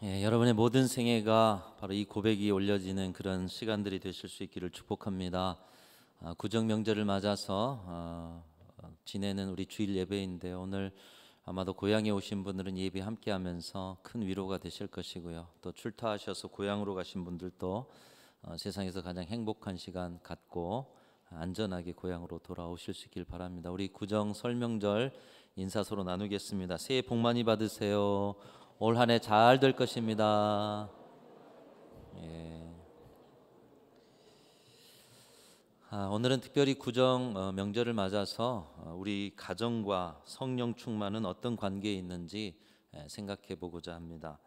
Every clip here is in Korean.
여러분의 모든 생애가 바로 이 고백이 올려지는 그런 시간들이 되실 수 있기를 축복합니다. 구정 명절을 맞아서 지내는 우리 주일 예배인데 오늘 아마도 고향에 오신 분들은 예배 함께하면서 큰 위로가 되실 것이고요. 또 출타하셔서 고향으로 가신 분들도 세상에서 가장 행복한 시간 갖고 안전하게 고향으로 돌아오실 수 있길 바랍니다. 우리 구정 설명절 인사 서로 나누겠습니다. 새해 복 많이 받으세요. 올 한 해 잘 될 것입니다. 오늘은 특별히 구정 명절을 맞아서 우리 가정과 성령 충만은 어떤 관계에 있는지 생각해 보고자 합니다.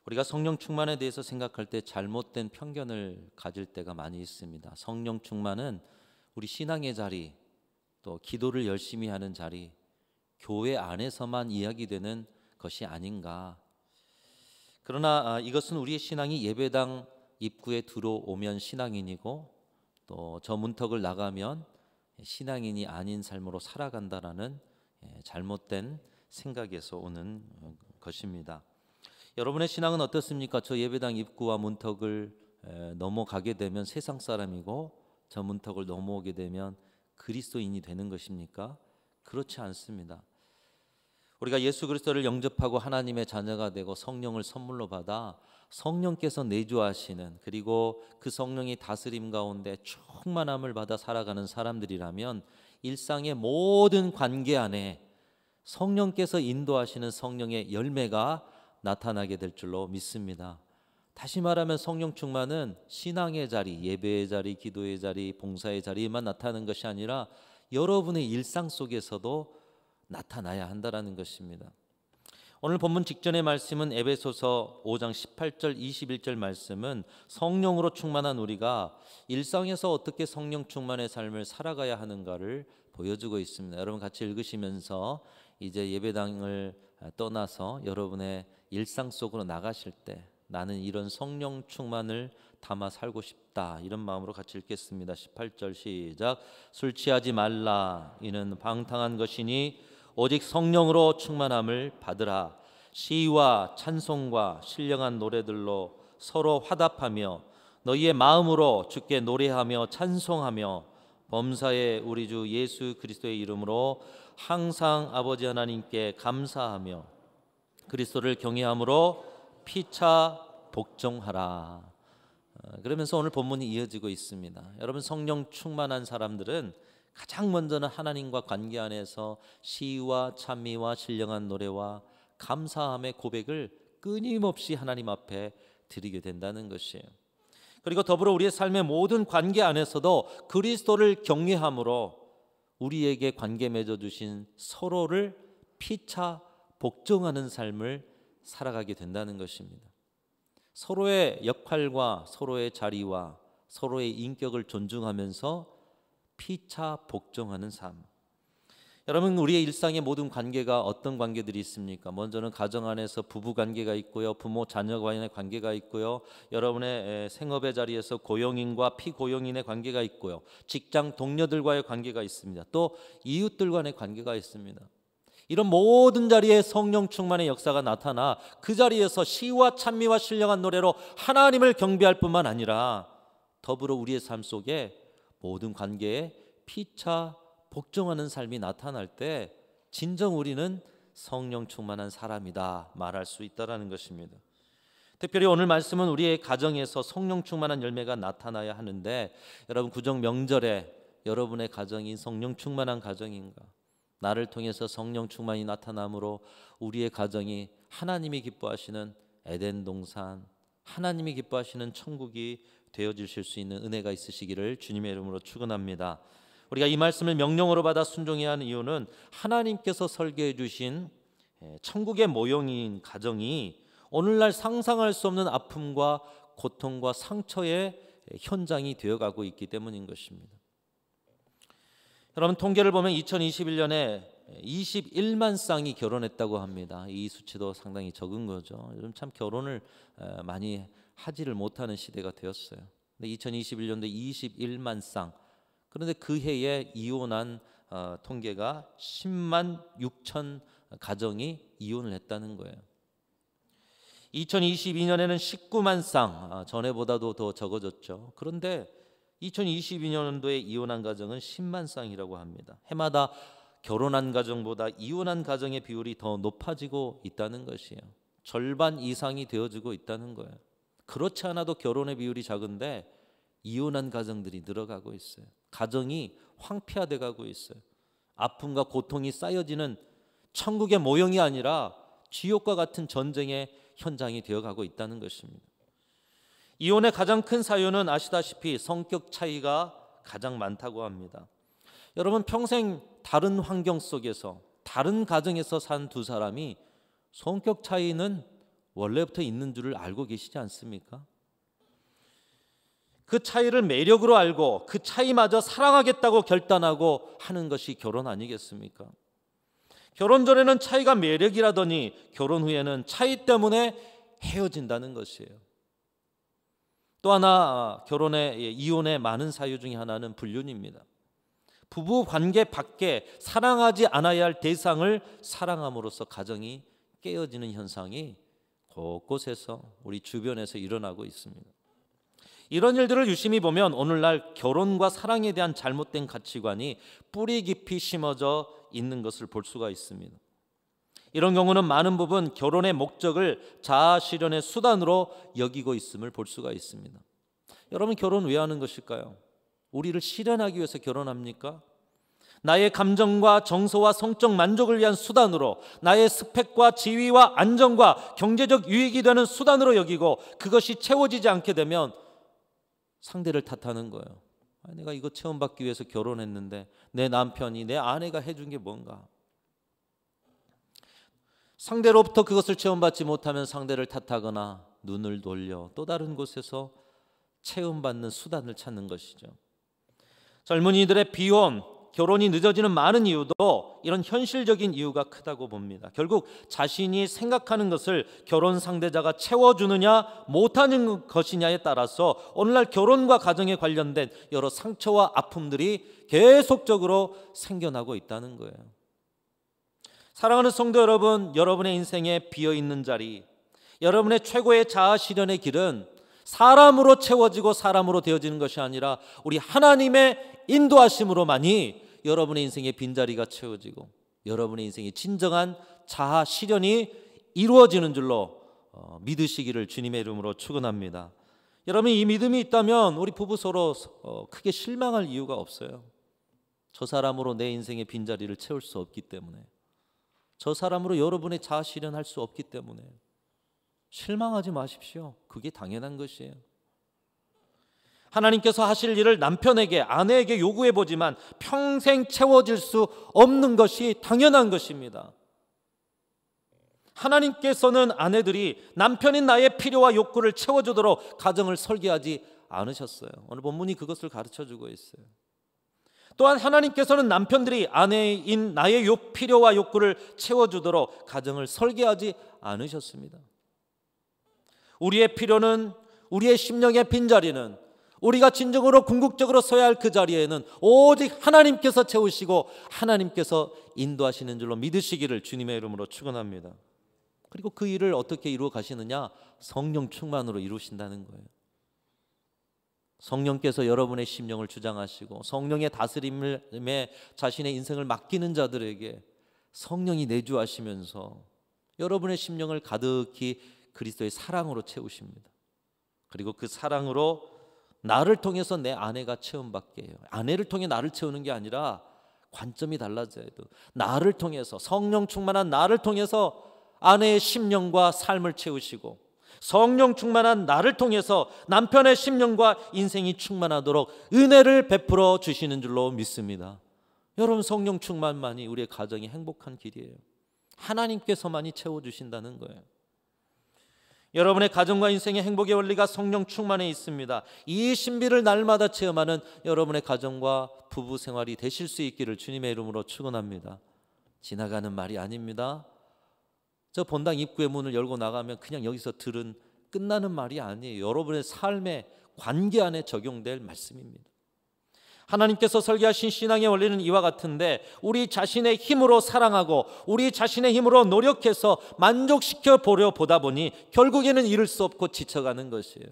우리가 성령 충만에 대해서 생각할 때 잘못된 편견을 가질 때가 많이 있습니다. 성령 충만은 우리 신앙의 자리, 또 기도를 열심히 하는 자리, 교회 안에서만 이야기되는 것이 아닌가. 그러나 이것은 우리의 신앙이 예배당 입구에 들어오면 신앙인이고 또 저 문턱을 나가면 신앙인이 아닌 삶으로 살아간다라는 잘못된 생각에서 오는 것입니다. 여러분의 신앙은 어떻습니까? 저 예배당 입구와 문턱을 넘어가게 되면 세상 사람이고 저 문턱을 넘어오게 되면 그리스도인이 되는 것입니까? 그렇지 않습니다. 우리가 예수 그리스도를 영접하고 하나님의 자녀가 되고 성령을 선물로 받아 성령께서 내주하시는, 그리고 그 성령이 다스림 가운데 충만함을 받아 살아가는 사람들이라면 일상의 모든 관계 안에 성령께서 인도하시는 성령의 열매가 나타나게 될 줄로 믿습니다. 다시 말하면 성령 충만은 신앙의 자리, 예배의 자리, 기도의 자리, 봉사의 자리에만 나타나는 것이 아니라 여러분의 일상 속에서도 나타나야 한다라는 것입니다. 오늘 본문 직전의 말씀은 에베소서 5장 18절 21절 말씀은 성령으로 충만한 우리가 일상에서 어떻게 성령 충만의 삶을 살아가야 하는가를 보여주고 있습니다. 여러분 같이 읽으시면서 이제 예배당을 떠나서 여러분의 일상 속으로 나가실 때 나는 이런 성령 충만을 담아 살고 싶다, 이런 마음으로 같이 읽겠습니다. 18절 시작. 술 취하지 말라. 이는 방탕한 것이니 오직 성령으로 충만함을 받으라. 시와 찬송과 신령한 노래들로 서로 화답하며 너희의 마음으로 주께 노래하며 찬송하며 범사의 우리 주 예수 그리스도의 이름으로 항상 아버지 하나님께 감사하며 그리스도를 경외함으로 피차 복종하라. 그러면서 오늘 본문이 이어지고 있습니다. 여러분, 성령 충만한 사람들은 가장 먼저는 하나님과 관계 안에서 시와 찬미와 신령한 노래와 감사함의 고백을 끊임없이 하나님 앞에 드리게 된다는 것이에요. 그리고 더불어 우리의 삶의 모든 관계 안에서도 그리스도를 경외함으로 우리에게 관계 맺어 주신 서로를 피차 복종하는 삶을 살아가게 된다는 것입니다. 서로의 역할과 서로의 자리와 서로의 인격을 존중하면서 피차 복종하는 삶. 여러분, 우리의 일상의 모든 관계가 어떤 관계들이 있습니까? 먼저는 가정 안에서 부부 관계가 있고요, 부모 자녀 간의 관계가 있고요, 여러분의 생업의 자리에서 고용인과 피고용인의 관계가 있고요, 직장 동료들과의 관계가 있습니다. 또 이웃들 간의 관계가 있습니다. 이런 모든 자리에 성령 충만의 역사가 나타나 그 자리에서 시와 찬미와 신령한 노래로 하나님을 경배할 뿐만 아니라 더불어 우리의 삶 속에 모든 관계에 피차 복종하는 삶이 나타날 때 진정 우리는 성령 충만한 사람이다 말할 수 있다라는 것입니다. 특별히 오늘 말씀은 우리의 가정에서 성령 충만한 열매가 나타나야 하는데, 여러분, 구정 명절에 여러분의 가정이 성령 충만한 가정인가? 나를 통해서 성령 충만이 나타남으로 우리의 가정이 하나님이 기뻐하시는 에덴 동산, 하나님이 기뻐하시는 천국이 되어주실 수 있는 은혜가 있으시기를 주님의 이름으로 축원합니다. 우리가 이 말씀을 명령으로 받아 순종해야 하는 이유는 하나님께서 설계해 주신 천국의 모형인 가정이 오늘날 상상할 수 없는 아픔과 고통과 상처의 현장이 되어가고 있기 때문인 것입니다. 여러분, 통계를 보면 2021년에 21만 쌍이 결혼했다고 합니다. 이 수치도 상당히 적은 거죠. 요즘 참 결혼을 많이 하지를 못하는 시대가 되었어요. 근데 2021년도에 21만 쌍. 그런데 그 해에 이혼한 통계가 10만 6천 가정이 이혼을 했다는 거예요. 2022년에는 19만 쌍, 전에보다도 더 적어졌죠. 그런데 2022년도에 이혼한 가정은 10만 쌍이라고 합니다. 해마다 결혼한 가정보다 이혼한 가정의 비율이 더 높아지고 있다는 것이에요. 절반 이상이 되어지고 있다는 거예요. 그렇지 않아도 결혼의 비율이 작은데 이혼한 가정들이 늘어가고 있어요. 가정이 황폐화돼 가고 있어요. 아픔과 고통이 쌓여지는 천국의 모형이 아니라 지옥과 같은 전쟁의 현장이 되어가고 있다는 것입니다. 이혼의 가장 큰 사유는 아시다시피 성격 차이가 가장 많다고 합니다. 여러분, 평생 다른 환경 속에서 다른 가정에서 산 두 사람이 성격 차이는 원래부터 있는 줄을 알고 계시지 않습니까? 그 차이를 매력으로 알고 그 차이마저 사랑하겠다고 결단하고 하는 것이 결혼 아니겠습니까? 결혼 전에는 차이가 매력이라더니 결혼 후에는 차이 때문에 헤어진다는 것이에요. 또 하나 이혼의 많은 사유 중에 하나는 불륜입니다. 부부 관계 밖에 사랑하지 않아야 할 대상을 사랑함으로써 가정이 깨어지는 현상이 곳곳에서 우리 주변에서 일어나고 있습니다. 이런 일들을 유심히 보면 오늘날 결혼과 사랑에 대한 잘못된 가치관이 뿌리 깊이 심어져 있는 것을 볼 수가 있습니다. 이런 경우는 많은 부분 결혼의 목적을 자아 실현의 수단으로 여기고 있음을 볼 수가 있습니다. 여러분, 결혼 왜 하는 것일까요? 우리를 실현하기 위해서 결혼합니까? 나의 감정과 정서와 성적 만족을 위한 수단으로, 나의 스펙과 지위와 안정과 경제적 유익이 되는 수단으로 여기고 그것이 채워지지 않게 되면 상대를 탓하는 거예요. 내가 이거 체험받기 위해서 결혼했는데 내 남편이, 내 아내가 해준 게 뭔가. 상대로부터 그것을 체험받지 못하면 상대를 탓하거나 눈을 돌려 또 다른 곳에서 체험받는 수단을 찾는 것이죠. 젊은이들의 비혼, 결혼이 늦어지는 많은 이유도 이런 현실적인 이유가 크다고 봅니다. 결국 자신이 생각하는 것을 결혼 상대자가 채워주느냐 못하는 것이냐에 따라서 오늘날 결혼과 가정에 관련된 여러 상처와 아픔들이 계속적으로 생겨나고 있다는 거예요. 사랑하는 성도 여러분, 여러분의 인생에 비어있는 자리, 여러분의 최고의 자아 실현의 길은 사람으로 채워지고 사람으로 되어지는 것이 아니라 우리 하나님의 인도하심으로만이 여러분의 인생의 빈자리가 채워지고 여러분의 인생의 진정한 자아 실현이 이루어지는 줄로 믿으시기를 주님의 이름으로 축원합니다. 여러분, 이 믿음이 있다면 우리 부부 서로 크게 실망할 이유가 없어요. 저 사람으로 내 인생의 빈자리를 채울 수 없기 때문에, 저 사람으로 여러분의 자아 실현할 수 없기 때문에 실망하지 마십시오. 그게 당연한 것이에요. 하나님께서 하실 일을 남편에게, 아내에게 요구해 보지만 평생 채워질 수 없는 것이 당연한 것입니다. 하나님께서는 아내들이 남편인 나의 필요와 욕구를 채워주도록 가정을 설계하지 않으셨어요. 오늘 본문이 그것을 가르쳐주고 있어요. 또한 하나님께서는 남편들이 아내인 나의 필요와 욕구를 채워주도록 가정을 설계하지 않으셨습니다. 우리의 필요는, 우리의 심령의 빈자리는, 우리가 진정으로 궁극적으로 서야 할 그 자리에는 오직 하나님께서 채우시고 하나님께서 인도하시는 줄로 믿으시기를 주님의 이름으로 축원합니다. 그리고 그 일을 어떻게 이루어 가시느냐? 성령 충만으로 이루신다는 거예요. 성령께서 여러분의 심령을 주장하시고 성령의 다스림에 자신의 인생을 맡기는 자들에게 성령이 내주하시면서 여러분의 심령을 가득히 그리스도의 사랑으로 채우십니다. 그리고 그 사랑으로 나를 통해서 내 아내가 체험받게 해요. 아내를 통해 나를 채우는 게 아니라 관점이 달라져야 돼요. 나를 통해서, 성령 충만한 나를 통해서 아내의 심령과 삶을 채우시고, 성령 충만한 나를 통해서 남편의 심령과 인생이 충만하도록 은혜를 베풀어 주시는 줄로 믿습니다. 여러분, 성령 충만만이 우리의 가정이 행복한 길이에요. 하나님께서만이 채워주신다는 거예요. 여러분의 가정과 인생의 행복의 원리가 성령 충만에 있습니다. 이 신비를 날마다 체험하는 여러분의 가정과 부부 생활이 되실 수 있기를 주님의 이름으로 축원합니다. 지나가는 말이 아닙니다. 저 본당 입구의 문을 열고 나가면 그냥 여기서 들은 끝나는 말이 아니에요. 여러분의 삶의 관계 안에 적용될 말씀입니다. 하나님께서 설계하신 신앙의 원리는 이와 같은데, 우리 자신의 힘으로 사랑하고 우리 자신의 힘으로 노력해서 만족시켜 보려 보다 보니 결국에는 이룰 수 없고 지쳐가는 것이에요.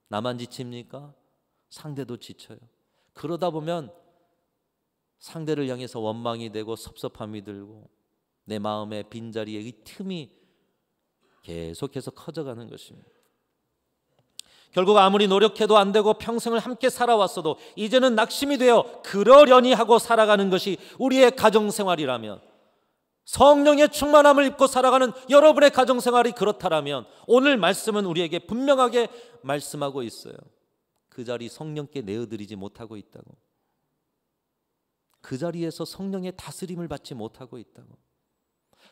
나만 지칩니까? 상대도 지쳐요. 그러다 보면 상대를 향해서 원망이 되고 섭섭함이 들고 내 마음의 빈자리에 이 틈이 계속해서 커져가는 것입니다. 결국 아무리 노력해도 안 되고 평생을 함께 살아왔어도 이제는 낙심이 되어 그러려니 하고 살아가는 것이 우리의 가정생활이라면, 성령의 충만함을 입고 살아가는 여러분의 가정생활이 그렇다라면 오늘 말씀은 우리에게 분명하게 말씀하고 있어요. 그 자리 성령께 내어드리지 못하고 있다고. 그 자리에서 성령의 다스림을 받지 못하고 있다고.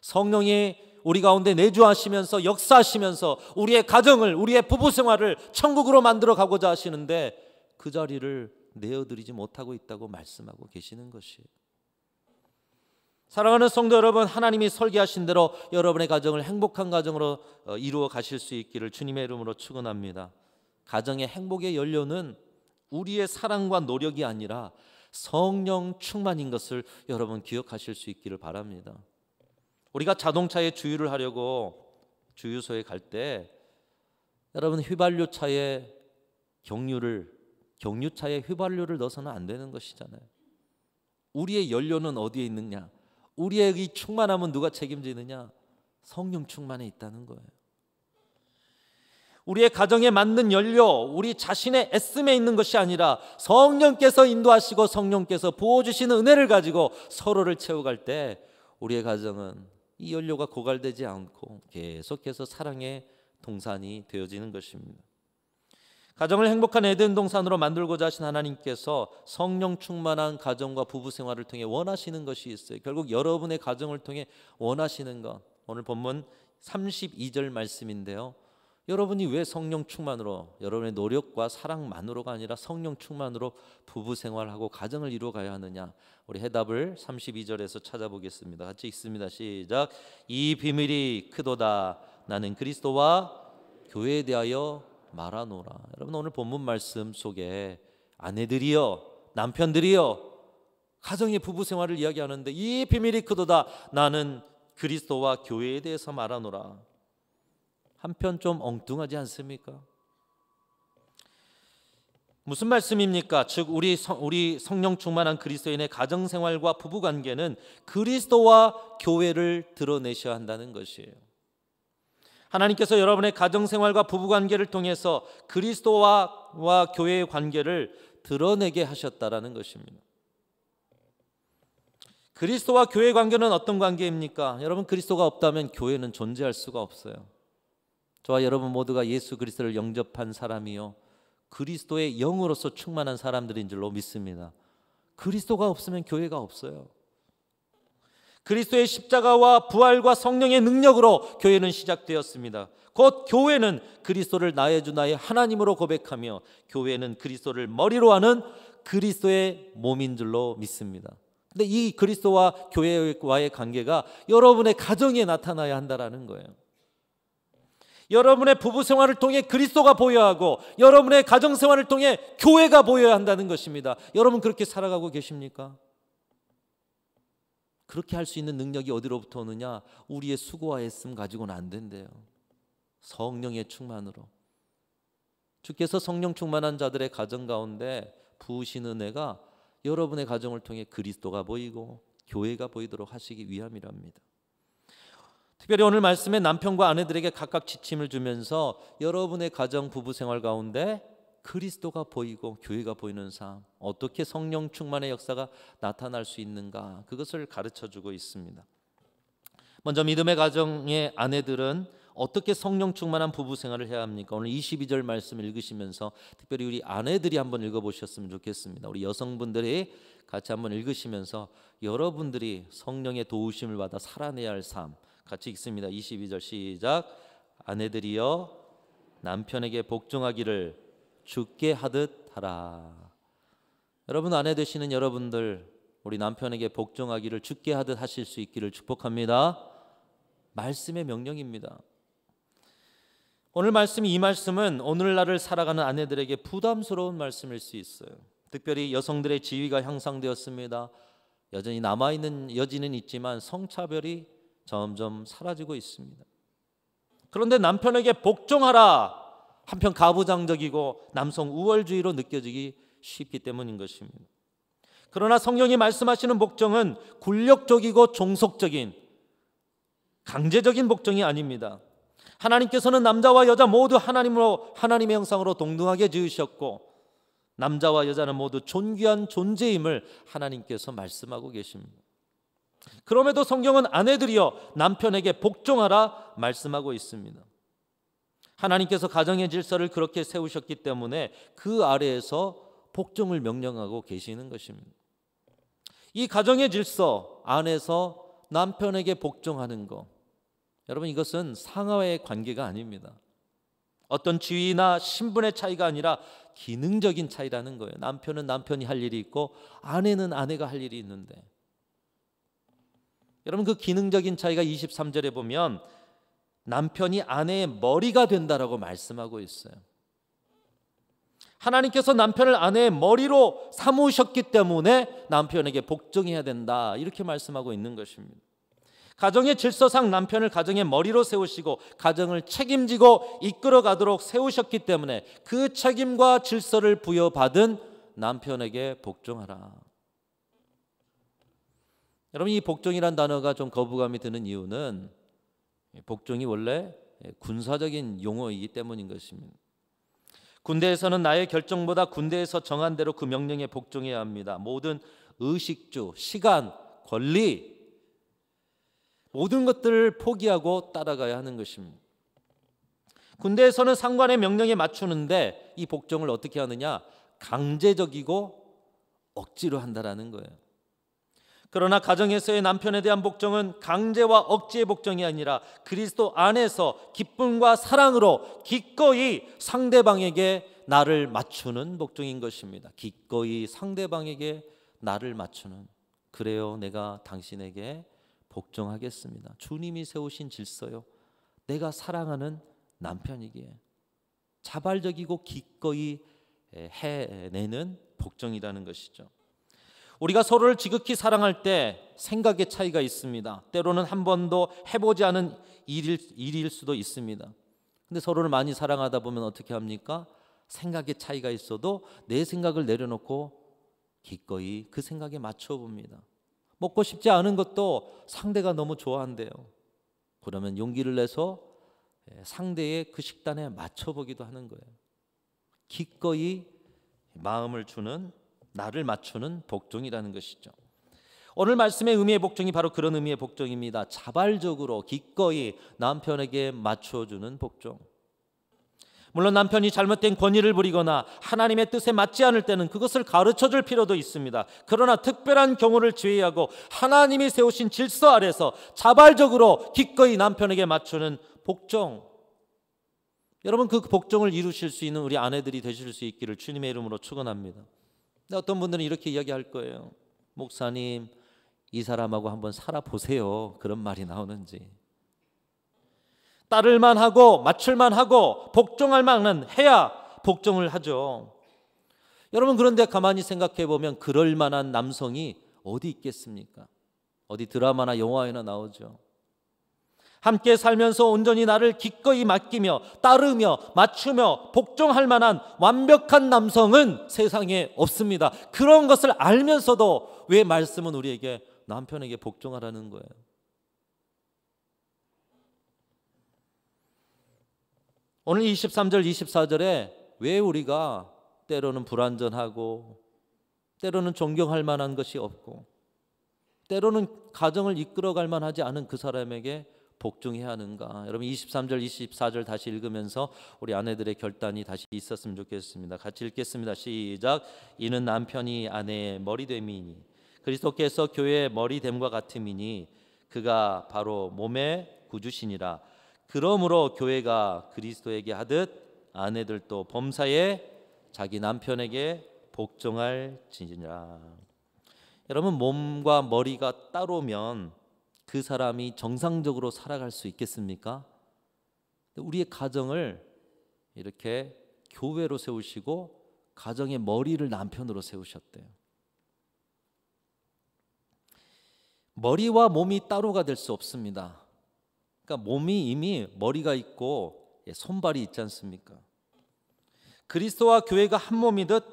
성령이 우리 가운데 내주하시면서 역사하시면서 우리의 가정을, 우리의 부부 생활을 천국으로 만들어 가고자 하시는데 그 자리를 내어드리지 못하고 있다고 말씀하고 계시는 것이에요. 사랑하는 성도 여러분, 하나님이 설계하신 대로 여러분의 가정을 행복한 가정으로 이루어 가실 수 있기를 주님의 이름으로 축원합니다. 가정의 행복의 연료는 우리의 사랑과 노력이 아니라 성령 충만인 것을 여러분 기억하실 수 있기를 바랍니다. 우리가 자동차에 주유를 하려고 주유소에 갈 때 여러분 휘발유차에 경유차에 휘발유를 넣어서는 안 되는 것이잖아요. 우리의 연료는 어디에 있느냐? 우리의 이 충만함은 누가 책임지느냐? 성령 충만에 있다는 거예요. 우리의 가정에 맞는 연료, 우리 자신의 애씀에 있는 것이 아니라 성령께서 인도하시고 성령께서 부어주시는 은혜를 가지고 서로를 채워갈 때 우리의 가정은 이 연료가 고갈되지 않고 계속해서 사랑의 동산이 되어지는 것입니다. 가정을 행복한 에덴 동산으로 만들고자 하신 하나님께서 성령 충만한 가정과 부부 생활을 통해 원하시는 것이 있어요. 결국 여러분의 가정을 통해 원하시는 것, 오늘 본문 32절 말씀인데요. 여러분이 왜 성령 충만으로, 여러분의 노력과 사랑만으로가 아니라 성령 충만으로 부부 생활하고 가정을 이루어가야 하느냐? 우리 해답을 32절에서 찾아보겠습니다. 같이 읽습니다. 시작. 이 비밀이 크도다. 나는 그리스도와 교회에 대하여 말하노라. 여러분 오늘 본문 말씀 속에 아내들이여, 남편들이여, 가정의 부부 생활을 이야기하는데 이 비밀이 크도다. 나는 그리스도와 교회에 대해서 말하노라. 한편 좀 엉뚱하지 않습니까? 무슨 말씀입니까? 즉 우리 성령 충만한 그리스도인의 가정 생활과 부부 관계는 그리스도와 교회를 드러내셔야 한다는 것이에요. 하나님께서 여러분의 가정 생활과 부부 관계를 통해서 그리스도와 교회의 관계를 드러내게 하셨다라는 것입니다. 그리스도와 교회의 관계는 어떤 관계입니까? 여러분 그리스도가 없다면 교회는 존재할 수가 없어요. 저와 여러분 모두가 예수 그리스도를 영접한 사람이요 그리스도의 영으로서 충만한 사람들인 줄로 믿습니다. 그리스도가 없으면 교회가 없어요. 그리스도의 십자가와 부활과 성령의 능력으로 교회는 시작되었습니다. 곧 교회는 그리스도를 나의 주 나의 하나님으로 고백하며 교회는 그리스도를 머리로 하는 그리스도의 몸인 줄로 믿습니다. 근데 이 그리스도와 교회와의 관계가 여러분의 가정에 나타나야 한다는 거예요. 여러분의 부부 생활을 통해 그리스도가 보여야 하고 여러분의 가정 생활을 통해 교회가 보여야 한다는 것입니다. 여러분 그렇게 살아가고 계십니까? 그렇게 할 수 있는 능력이 어디로부터 오느냐? 우리의 수고와 애씀 가지고는 안 된대요. 성령의 충만으로. 주께서 성령 충만한 자들의 가정 가운데 부으신 은혜가 여러분의 가정을 통해 그리스도가 보이고 교회가 보이도록 하시기 위함이랍니다. 특별히 오늘 말씀에 남편과 아내들에게 각각 지침을 주면서 여러분의 가정 부부 생활 가운데 그리스도가 보이고 교회가 보이는 삶, 어떻게 성령 충만의 역사가 나타날 수 있는가, 그것을 가르쳐주고 있습니다. 먼저 믿음의 가정의 아내들은 어떻게 성령 충만한 부부 생활을 해야 합니까? 오늘 22절 말씀을 읽으시면서 특별히 우리 아내들이 한번 읽어보셨으면 좋겠습니다. 우리 여성분들이 같이 한번 읽으시면서 여러분들이 성령의 도우심을 받아 살아내야 할 삶 같이 읽습니다. 22절 시작. 아내들이여 남편에게 복종하기를 주께 하듯 하라. 여러분 아내 되시는 여러분들 우리 남편에게 복종하기를 주께 하듯 하실 수 있기를 축복합니다. 말씀의 명령입니다. 오늘 말씀 이 말씀은 오늘날을 살아가는 아내들에게 부담스러운 말씀일 수 있어요. 특별히 여성들의 지위가 향상되었습니다. 여전히 남아있는 여지는 있지만 성차별이 점점 사라지고 있습니다. 그런데 남편에게 복종하라, 한편 가부장적이고 남성 우월주의로 느껴지기 쉽기 때문인 것입니다. 그러나 성령이 말씀하시는 복종은 굴욕적이고 종속적인 강제적인 복종이 아닙니다. 하나님께서는 남자와 여자 모두 하나님의 형상으로 동등하게 지으셨고 남자와 여자는 모두 존귀한 존재임을 하나님께서 말씀하고 계십니다. 그럼에도 성경은 아내들이여 남편에게 복종하라 말씀하고 있습니다. 하나님께서 가정의 질서를 그렇게 세우셨기 때문에 그 아래에서 복종을 명령하고 계시는 것입니다. 이 가정의 질서 안에서 남편에게 복종하는 것, 여러분 이것은 상하의 관계가 아닙니다. 어떤 지위나 신분의 차이가 아니라 기능적인 차이라는 거예요. 남편은 남편이 할 일이 있고 아내는 아내가 할 일이 있는데, 여러분 그 기능적인 차이가 23절에 보면 남편이 아내의 머리가 된다라고 말씀하고 있어요. 하나님께서 남편을 아내의 머리로 삼으셨기 때문에 남편에게 복종해야 된다, 이렇게 말씀하고 있는 것입니다. 가정의 질서상 남편을 가정의 머리로 세우시고 가정을 책임지고 이끌어가도록 세우셨기 때문에 그 책임과 질서를 부여받은 남편에게 복종하라. 여러분 이 복종이란 단어가 좀 거부감이 드는 이유는 복종이 원래 군사적인 용어이기 때문인 것입니다. 군대에서는 나의 결정보다 군대에서 정한 대로 그 명령에 복종해야 합니다. 모든 의식주, 시간, 권리, 모든 것들을 포기하고 따라가야 하는 것입니다. 군대에서는 상관의 명령에 맞추는데 이 복종을 어떻게 하느냐? 강제적이고 억지로 한다라는 거예요. 그러나 가정에서의 남편에 대한 복종은 강제와 억지의 복종이 아니라 그리스도 안에서 기쁨과 사랑으로 기꺼이 상대방에게 나를 맞추는 복종인 것입니다. 기꺼이 상대방에게 나를 맞추는, 그래요 내가 당신에게 복종하겠습니다. 주님이 세우신 질서요, 내가 사랑하는 남편이기에 자발적이고 기꺼이 해내는 복종이라는 것이죠. 우리가 서로를 지극히 사랑할 때 생각의 차이가 있습니다. 때로는 한 번도 해보지 않은 일일 수도 있습니다. 근데 서로를 많이 사랑하다 보면 어떻게 합니까? 생각의 차이가 있어도 내 생각을 내려놓고 기꺼이 그 생각에 맞춰 봅니다. 먹고 싶지 않은 것도 상대가 너무 좋아한대요. 그러면 용기를 내서 상대의 그 식단에 맞춰보기도 하는 거예요. 기꺼이 마음을 주는, 나를 맞추는 복종이라는 것이죠. 오늘 말씀의 의미의 복종이 바로 그런 의미의 복종입니다. 자발적으로 기꺼이 남편에게 맞춰주는 복종. 물론 남편이 잘못된 권위를 부리거나 하나님의 뜻에 맞지 않을 때는 그것을 가르쳐줄 필요도 있습니다. 그러나 특별한 경우를 제외하고 하나님이 세우신 질서 아래서 자발적으로 기꺼이 남편에게 맞추는 복종, 여러분 그 복종을 이루실 수 있는 우리 아내들이 되실 수 있기를 주님의 이름으로 축원합니다. 근데 어떤 분들은 이렇게 이야기할 거예요. 목사님, 이 사람하고 한번 살아보세요. 그런 말이 나오는지. 따를만 하고 맞출만 하고 복종할 만은 해야 복종을 하죠. 여러분 그런데 가만히 생각해 보면 그럴 만한 남성이 어디 있겠습니까? 어디 드라마나 영화에나 나오죠. 함께 살면서 온전히 나를 기꺼이 맡기며 따르며 맞추며 복종할 만한 완벽한 남성은 세상에 없습니다. 그런 것을 알면서도 왜 말씀은 우리에게 남편에게 복종하라는 거예요? 오늘 23절 24절에 왜 우리가 때로는 불완전하고 때로는 존경할 만한 것이 없고 때로는 가정을 이끌어갈 만하지 않은 그 사람에게 복종해야 하는가? 여러분 23절 24절 다시 읽으면서 우리 아내들의 결단이 다시 있었으면 좋겠습니다. 같이 읽겠습니다. 시작. 이는 남편이 아내의 머리됨이니 그리스도께서 교회의 머리됨과 같음이니 그가 바로 몸의 구주시니라. 그러므로 교회가 그리스도에게 하듯 아내들도 범사에 자기 남편에게 복종할지니라. 여러분 몸과 머리가 따로면 그 사람이 정상적으로 살아갈 수 있겠습니까? 우리의 가정을 이렇게 교회로 세우시고 가정의 머리를 남편으로 세우셨대요. 머리와 몸이 따로가 될 수 없습니다. 그러니까 몸이 이미 머리가 있고 손발이 있지 않습니까? 그리스도와 교회가 한 몸이듯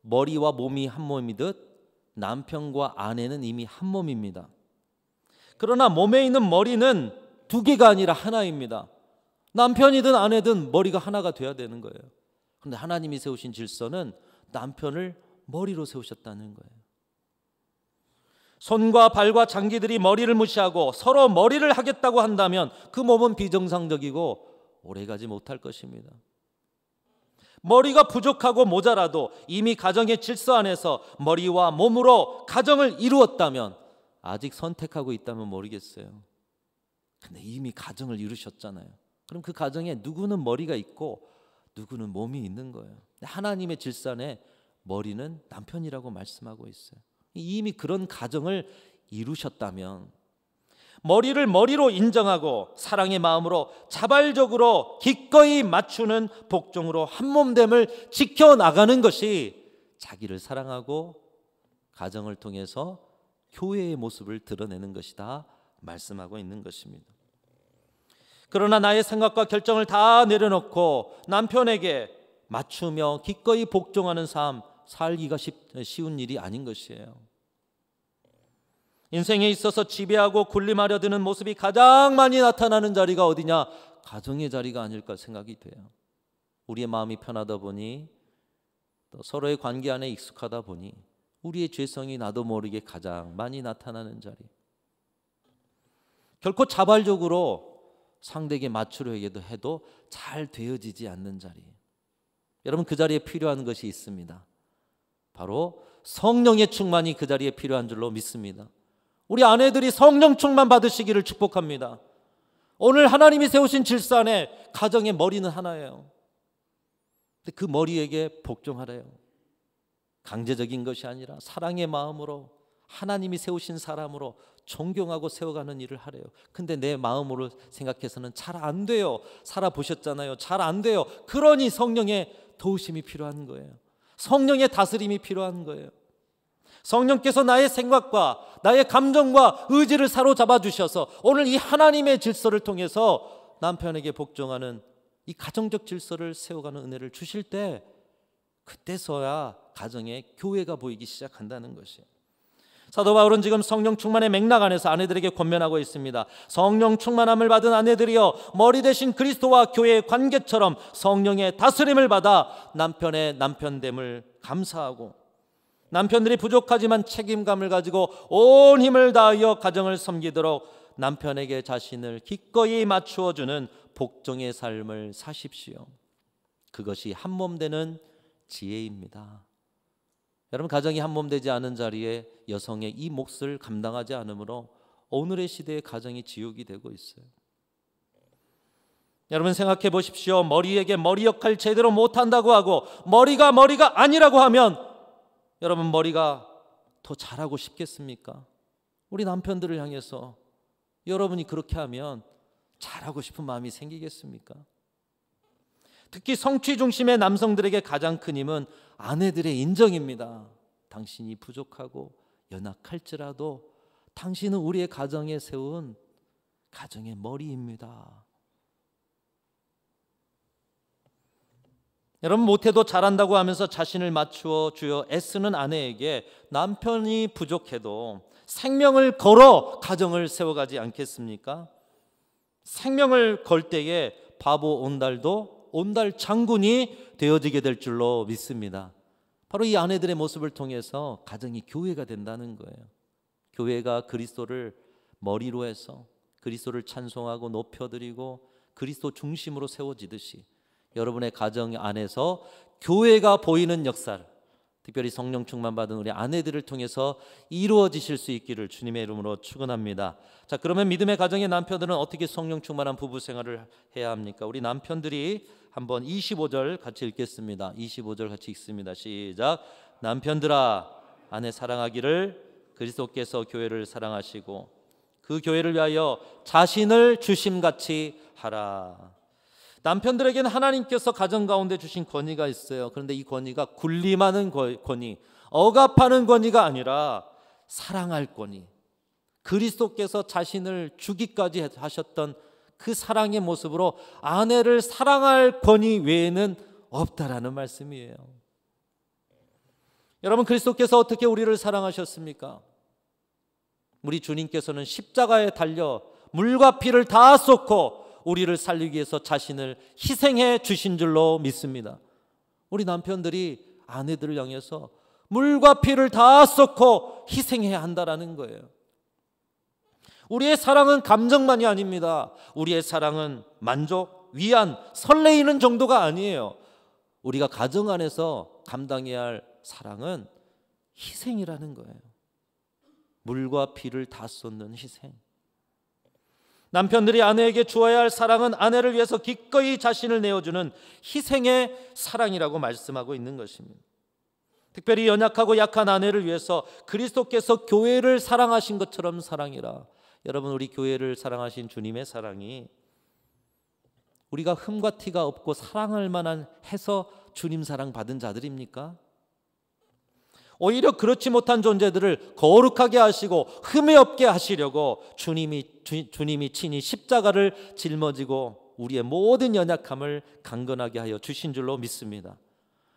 머리와 몸이 한 몸이듯 남편과 아내는 이미 한 몸입니다. 그러나 몸에 있는 머리는 두 개가 아니라 하나입니다. 남편이든 아내든 머리가 하나가 돼야 되는 거예요. 그런데 하나님이 세우신 질서는 남편을 머리로 세우셨다는 거예요. 손과 발과 장기들이 머리를 무시하고 서로 머리를 하겠다고 한다면 그 몸은 비정상적이고 오래가지 못할 것입니다. 머리가 부족하고 모자라도 이미 가정의 질서 안에서 머리와 몸으로 가정을 이루었다면 아직 선택하고 있다면 모르겠어요. 근데 이미 가정을 이루셨잖아요. 그럼 그 가정에 누구는 머리가 있고 누구는 몸이 있는 거예요. 하나님의 질서 안에 머리는 남편이라고 말씀하고 있어요. 이미 그런 가정을 이루셨다면 머리를 머리로 인정하고 사랑의 마음으로 자발적으로 기꺼이 맞추는 복종으로 한몸됨을 지켜나가는 것이 자기를 사랑하고 가정을 통해서 교회의 모습을 드러내는 것이다 말씀하고 있는 것입니다. 그러나 나의 생각과 결정을 다 내려놓고 남편에게 맞추며 기꺼이 복종하는 삶 살기가 쉬운 일이 아닌 것이에요. 인생에 있어서 지배하고 군림하려 드는 모습이 가장 많이 나타나는 자리가 어디냐? 가정의 자리가 아닐까 생각이 돼요. 우리의 마음이 편하다 보니 또 서로의 관계 안에 익숙하다 보니 우리의 죄성이 나도 모르게 가장 많이 나타나는 자리. 결코 자발적으로 상대에게 맞추려 해도 잘 되어지지 않는 자리. 여러분 그 자리에 필요한 것이 있습니다. 바로 성령의 충만이 그 자리에 필요한 줄로 믿습니다. 우리 아내들이 성령 충만 받으시기를 축복합니다. 오늘 하나님이 세우신 질서 안에 가정의 머리는 하나예요. 근데 그 머리에게 복종하래요. 강제적인 것이 아니라 사랑의 마음으로 하나님이 세우신 사람으로 존경하고 세워가는 일을 하래요. 근데 내 마음으로 생각해서는 잘 안 돼요. 살아보셨잖아요. 잘 안 돼요. 그러니 성령의 도우심이 필요한 거예요. 성령의 다스림이 필요한 거예요. 성령께서 나의 생각과 나의 감정과 의지를 사로잡아 주셔서 오늘 이 하나님의 질서를 통해서 남편에게 복종하는 이 가정적 질서를 세워가는 은혜를 주실 때 그때서야 가정에 교회가 보이기 시작한다는 것이에요. 사도 바울은 지금 성령 충만의 맥락 안에서 아내들에게 권면하고 있습니다. 성령 충만함을 받은 아내들이여 머리 대신 그리스도와 교회의 관계처럼 성령의 다스림을 받아 남편의 남편됨을 감사하고 남편들이 부족하지만 책임감을 가지고 온 힘을 다하여 가정을 섬기도록 남편에게 자신을 기꺼이 맞추어 주는 복종의 삶을 사십시오. 그것이 한몸 되는 지혜입니다. 여러분 가정이 한몸 되지 않은 자리에 여성의 이 몫을 감당하지 않으므로 오늘의 시대의 가정이 지옥이 되고 있어요. 여러분 생각해 보십시오. 머리에게 머리 역할 제대로 못한다고 하고 머리가 아니라고 하면 여러분 머리가 더 잘하고 싶겠습니까? 우리 남편들을 향해서 여러분이 그렇게 하면 잘하고 싶은 마음이 생기겠습니까? 특히 성취 중심의 남성들에게 가장 큰 힘은 아내들의 인정입니다. 당신이 부족하고 연약할지라도 당신은 우리의 가정에 세운 가정의 머리입니다. 여러분 못해도 잘한다고 하면서 자신을 맞추어 주어 애쓰는 아내에게 남편이 부족해도 생명을 걸어 가정을 세워가지 않겠습니까? 생명을 걸 때에 바보 온달도 온달 장군이 되어지게 될 줄로 믿습니다. 바로 이 아내들의 모습을 통해서 가정이 교회가 된다는 거예요. 교회가 그리스도를 머리로 해서 그리스도를 찬송하고 높여드리고 그리스도 중심으로 세워지듯이 여러분의 가정 안에서 교회가 보이는 역사를 특별히 성령 충만 받은 우리 아내들을 통해서 이루어지실 수 있기를 주님의 이름으로 축원합니다. 자, 그러면 믿음의 가정의 남편들은 어떻게 성령 충만한 부부 생활을 해야 합니까? 우리 남편들이 한번 25절 같이 읽겠습니다. 25절 같이 읽습니다. 시작. 남편들아 아내 사랑하기를 그리스도께서 교회를 사랑하시고 그 교회를 위하여 자신을 주심같이 하라. 남편들에게는 하나님께서 가정 가운데 주신 권위가 있어요. 그런데 이 권위가 군림하는 권위, 억압하는 권위가 아니라 사랑할 권위, 그리스도께서 자신을 주기까지 하셨던 그 사랑의 모습으로 아내를 사랑할 권위 외에는 없다라는 말씀이에요. 여러분, 그리스도께서 어떻게 우리를 사랑하셨습니까? 우리 주님께서는 십자가에 달려 물과 피를 다 쏟고 우리를 살리기 위해서 자신을 희생해 주신 줄로 믿습니다. 우리 남편들이 아내들을 향해서 물과 피를 다 쏟고 희생해야 한다라는 거예요. 우리의 사랑은 감정만이 아닙니다. 우리의 사랑은 만족, 위안, 설레이는 정도가 아니에요. 우리가 가정 안에서 감당해야 할 사랑은 희생이라는 거예요. 물과 피를 다 쏟는 희생. 남편들이 아내에게 주어야 할 사랑은 아내를 위해서 기꺼이 자신을 내어주는 희생의 사랑이라고 말씀하고 있는 것입니다. 특별히 연약하고 약한 아내를 위해서 그리스도께서 교회를 사랑하신 것처럼 사랑이라. 여러분, 우리 교회를 사랑하신 주님의 사랑이 우리가 흠과 티가 없고 사랑할 만한 해서 주님 사랑 받은 자들입니까? 오히려 그렇지 못한 존재들을 거룩하게 하시고 흠이 없게 하시려고 주님이 친히 십자가를 짊어지고 우리의 모든 연약함을 강건하게 하여 주신 줄로 믿습니다.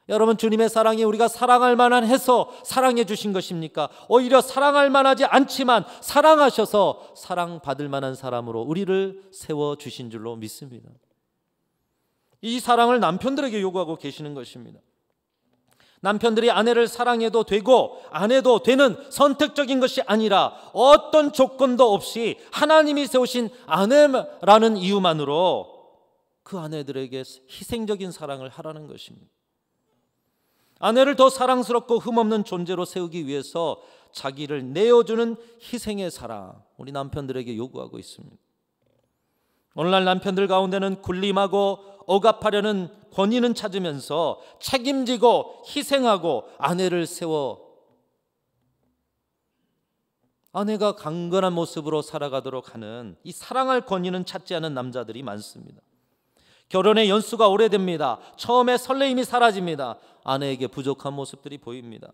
여러분, 주님의 사랑이 우리가 사랑할 만한 해서 사랑해 주신 것입니까? 오히려 사랑할 만하지 않지만 사랑하셔서 사랑받을 만한 사람으로 우리를 세워주신 줄로 믿습니다. 이 사랑을 남편들에게 요구하고 계시는 것입니다. 남편들이 아내를 사랑해도 되고 안 해도 되는 선택적인 것이 아니라 어떤 조건도 없이 하나님이 세우신 아내라는 이유만으로 그 아내들에게 희생적인 사랑을 하라는 것입니다. 아내를 더 사랑스럽고 흠없는 존재로 세우기 위해서 자기를 내어주는 희생의 사랑, 우리 남편들에게 요구하고 있습니다. 오늘날 남편들 가운데는 군림하고 억압하려는 권위는 찾으면서 책임지고 희생하고 아내를 세워 아내가 강건한 모습으로 살아가도록 하는 이 사랑할 권위는 찾지 않은 남자들이 많습니다. 결혼의 연수가 오래됩니다. 처음에 설레임이 사라집니다. 아내에게 부족한 모습들이 보입니다.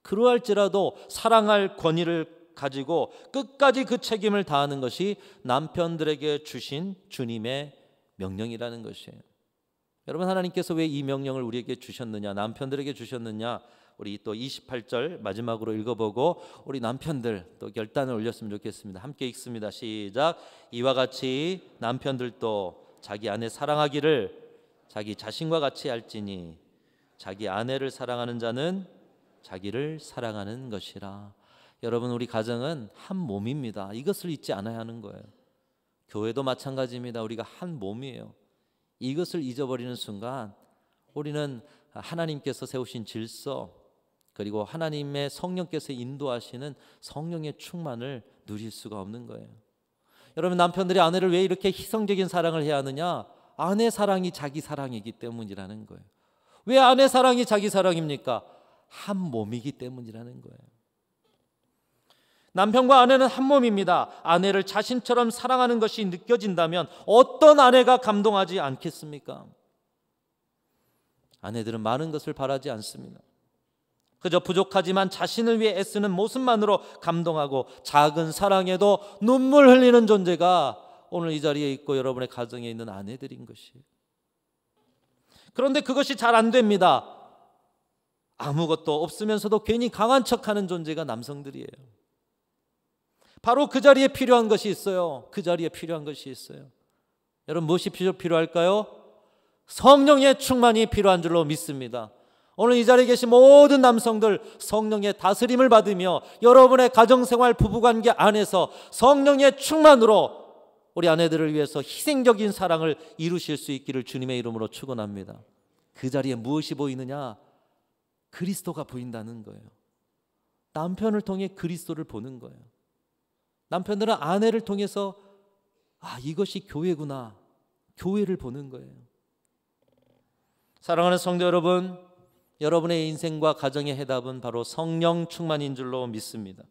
그러할지라도 사랑할 권위를 가지고 끝까지 그 책임을 다하는 것이 남편들에게 주신 주님의 명령이라는 것이에요. 여러분, 하나님께서 왜 이 명령을 우리에게 주셨느냐, 남편들에게 주셨느냐, 우리 또 28절 마지막으로 읽어보고 우리 남편들 또 결단을 올렸으면 좋겠습니다. 함께 읽습니다. 시작. 이와 같이 남편들도 자기 아내 사랑하기를 자기 자신과 같이 할지니 자기 아내를 사랑하는 자는 자기를 사랑하는 것이라. 여러분, 우리 가정은 한 몸입니다. 이것을 잊지 않아야 하는 거예요. 교회도 마찬가지입니다. 우리가 한 몸이에요. 이것을 잊어버리는 순간 우리는 하나님께서 세우신 질서, 그리고 하나님의 성령께서 인도하시는 성령의 충만을 누릴 수가 없는 거예요. 여러분, 남편들이 아내를 왜 이렇게 희생적인 사랑을 해야 하느냐? 아내 사랑이 자기 사랑이기 때문이라는 거예요. 왜 아내 사랑이 자기 사랑입니까? 한 몸이기 때문이라는 거예요. 남편과 아내는 한 몸입니다. 아내를 자신처럼 사랑하는 것이 느껴진다면 어떤 아내가 감동하지 않겠습니까? 아내들은 많은 것을 바라지 않습니다. 그저 부족하지만 자신을 위해 애쓰는 모습만으로 감동하고 작은 사랑에도 눈물 흘리는 존재가 오늘 이 자리에 있고 여러분의 가정에 있는 아내들인 것이에요. 그런데 그것이 잘 안 됩니다. 아무것도 없으면서도 괜히 강한 척하는 존재가 남성들이에요. 바로 그 자리에 필요한 것이 있어요. 그 자리에 필요한 것이 있어요. 여러분, 무엇이 필요할까요? 성령의 충만이 필요한 줄로 믿습니다. 오늘 이 자리에 계신 모든 남성들, 성령의 다스림을 받으며 여러분의 가정생활, 부부관계 안에서 성령의 충만으로 우리 아내들을 위해서 희생적인 사랑을 이루실 수 있기를 주님의 이름으로 축원합니다. 그 자리에 무엇이 보이느냐? 그리스도가 보인다는 거예요. 남편을 통해 그리스도를 보는 거예요. 남편들은 아내를 통해서 이것이 교회구나, 교회를 보는 거예요. 사랑하는 성도 여러분, 여러분의 인생과 가정의 해답은 바로 성령 충만인 줄로 믿습니다.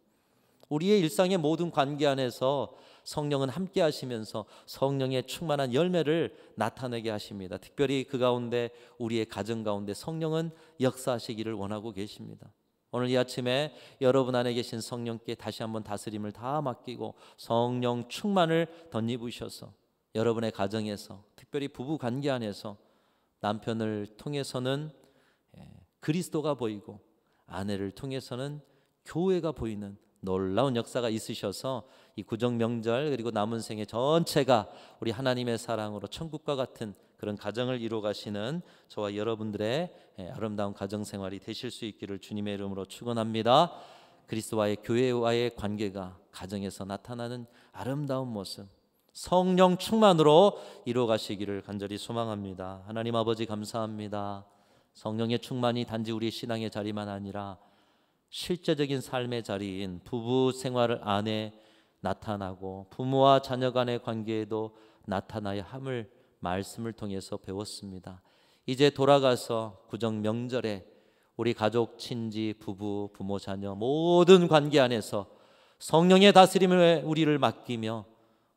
우리의 일상의 모든 관계 안에서 성령은 함께 하시면서 성령의 충만한 열매를 나타내게 하십니다. 특별히 그 가운데 우리의 가정 가운데 성령은 역사하시기를 원하고 계십니다. 오늘 이 아침에 여러분 안에 계신 성령께 다시 한번 다스림을 다 맡기고 성령 충만을 덧입으셔서 여러분의 가정에서 특별히 부부 관계 안에서 남편을 통해서는 그리스도가 보이고 아내를 통해서는 교회가 보이는 놀라운 역사가 있으셔서 이 구정 명절 그리고 남은 생애 전체가 우리 하나님의 사랑으로 천국과 같은 그런 가정을 이루어 가시는 저와 여러분들의 아름다운 가정 생활이 되실 수 있기를 주님의 이름으로 축원합니다. 그리스도와의 교회와의 관계가 가정에서 나타나는 아름다운 모습 성령 충만으로 이루어 가시기를 간절히 소망합니다. 하나님 아버지 감사합니다. 성령의 충만이 단지 우리의 신앙의 자리만 아니라 실제적인 삶의 자리인 부부 생활 안에 나타나고 부모와 자녀 간의 관계에도 나타나야 함을 말씀을 통해서 배웠습니다. 이제 돌아가서 구정 명절에 우리 가족, 친지, 부부, 부모, 자녀 모든 관계 안에서 성령의 다스림을 우리를 맡기며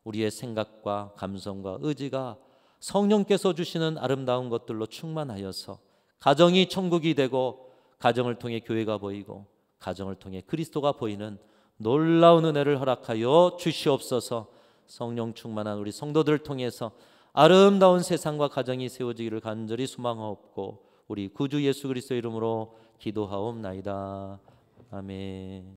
우리의 생각과 감성과 의지가 성령께서 주시는 아름다운 것들로 충만하여서 가정이 천국이 되고 가정을 통해 교회가 보이고 가정을 통해 그리스도가 보이는 놀라운 은혜를 허락하여 주시옵소서. 성령 충만한 우리 성도들을 통해서 아름다운 세상과 가정이 세워지기를 간절히 소망하옵고 우리 구주 예수 그리스도 이름으로 기도하옵나이다. 아멘.